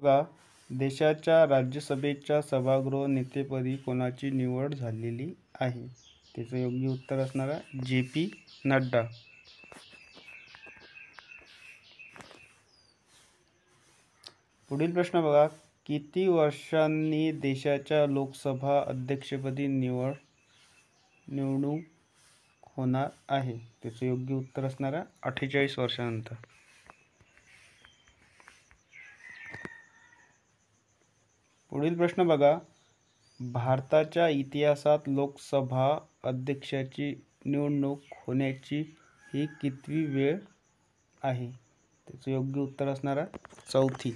बघा, देशाच्या राज्यसभेच्या सभागृह नेतेपदी कोणाची निवड झालेली आहे? त्याचं योग्य उत्तर असणार आहे जे.पी. नड्डा. पुढील प्रश्न बघा, किती वर्षांनी देशाच्या लोकसभा अध्यक्षपदी निवडणूक होणार आहे? त्याचं योग्य उत्तर असणार आहे 48 वर्षानंतर. पुढील प्रश्न बघा, भारताच्या इतिहासात लोकसभा अध्यक्षाची निवडणूक होण्याची ही कितवी वेळ आहे? त्याचं योग्य उत्तर असणार आहे 4थी.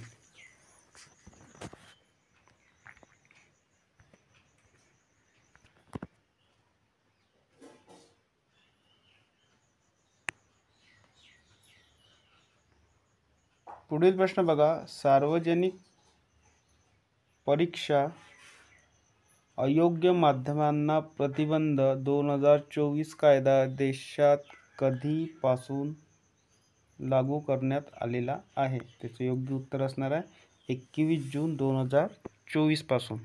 पुढील प्रश्न बघा, सार्वजनिक परीक्षा अयोग्य माध्यमांना प्रतिबंध 2024 कायदा देशात कधीपासून लागू करण्यात आलेला आहे? त्याचे योग्य उत्तर असणार आहे 21 जून 2024 पासून.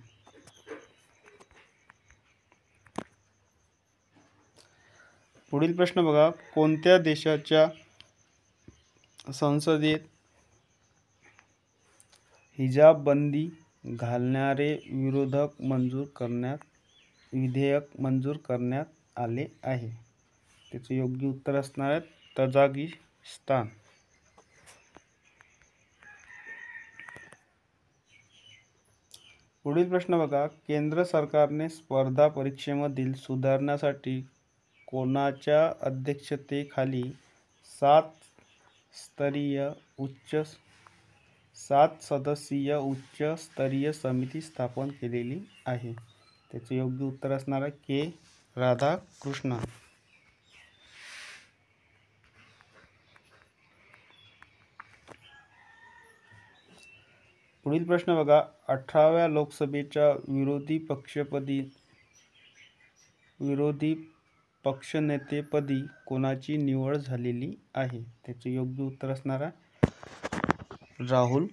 पुढील प्रश्न बघा, कोणत्या देशाच्या संसदेत हिजाब बंदी घालणारे विधेयक मंजूर करण्यात आले आहे? त्याचे योग्य उत्तर असणार आहे तजाकिस्तान. पुढील प्रश्न बघा, केंद्र सरकारने स्पर्धा परीक्षेमधील सुधारणासाठी कोणाच्या अध्यक्षतेखाली 7 सदस्यीय उच्च स्तरीय समिती स्थापन केलेली आहे? त्याचे योग्य उत्तर असणार आहे के. राधाकृष्णन. पुढील प्रश्न बघा, 18व्या लोकसभेच्या विरोधी पक्षनेतेपदी कोणाची निवड झालेली आहे? त्याचे योग्य उत्तर असणार आहे राहुल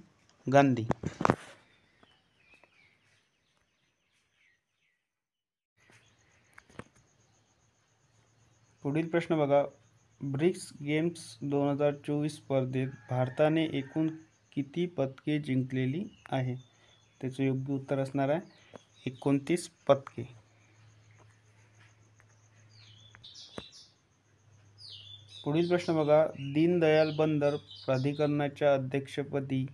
गांधी. पुढील प्रश्न बघा, ब्रिक्स गेम्स 2024 स्पर्धेत भारताने एकूण किती पदके जिंकलेली आहे? त्याचे योग्य उत्तर असणार आहे 29 पदके. पुढील प्रश्न बघा, दीनदयाल बंदर प्राधिकरणाच्या अध्यक्षपदी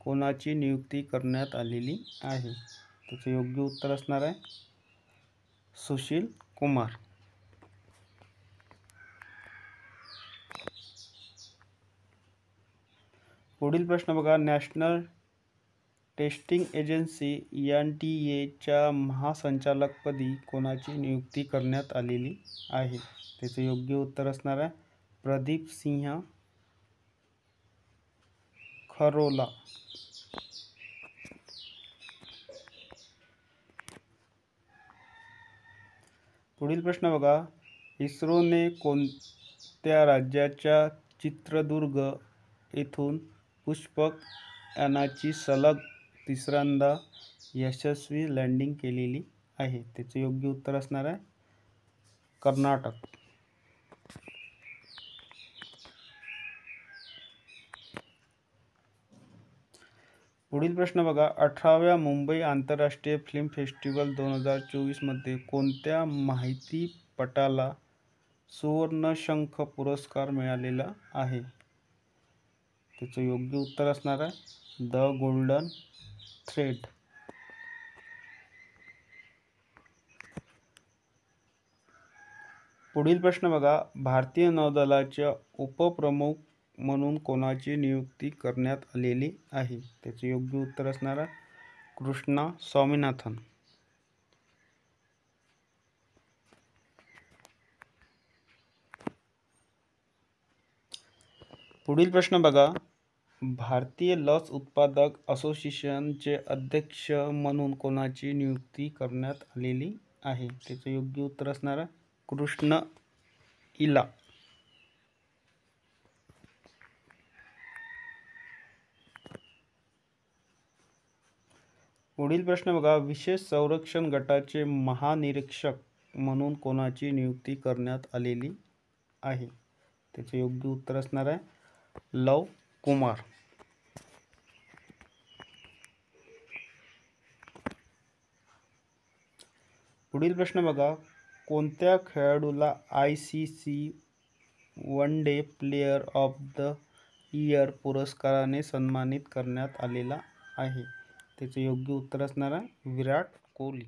कोणाची नियुक्ती करण्यात आलेली आहे? त्याचे योग्य उत्तर असणार आहे सुशील कुमार. पुढील प्रश्न बघा, नॅशनल टेस्टिंग एजन्सी NTA च्या महासंचालकपदी कोणाची नियुक्ती करण्यात आलेली आहे? त्याचे योग्य उत्तर असणार आहे प्रदीप सिंह खरोला. पुढील प्रश्न बघा, इस्रोने कोणत्या राज्याच्या चित्रदुर्ग येथून पुष्पक यानाची सलग तिसऱ्यांदा यशस्वी लँडिंग केलेली आहे? त्याचे योग्य उत्तर असणार आहे कर्नाटक. पुढील प्रश्न बघा, 18व्या मुंबई आंतरराष्ट्रीय फिल्म फेस्टिवल 2024 मध्ये कोणत्या माहितीपटाला सुवर्णशंख पुरस्कार मिळालेला आहे? त्याचं योग्य उत्तर असणार आहे द गोल्डन थ्रेड. पुढील प्रश्न बघा, भारतीय नौदलाच्या उपप्रमुख म्हणून कोणाची नियुक्ती करण्यात आलेली आहे? त्याचे योग्य उत्तर असणार आहे कृष्णा स्वामीनाथन. पुढील प्रश्न बघा, भारतीय लस उत्पादक असोसिएशनचे अध्यक्ष म्हणून कोणाची नियुक्ती करण्यात आलेली आहे? त्याचे योग्य उत्तर असणार आहे कृष्ण इला. पुढील प्रश्न बघा, विशेष संरक्षण गटाचे महानिरीक्षक म्हणून कोणाची नियुक्ती करण्यात आलेली आहे? त्याचे योग्य उत्तर असणार आहे लव कुमार. पुढील प्रश्न बघा, कोणत्या खेळाडूला ICC one day player of the year पुरस्काराने सन्मानित करण्यात आलेला आहे? त्याचे योग्य उत्तर असणार आहे विराट कोहली.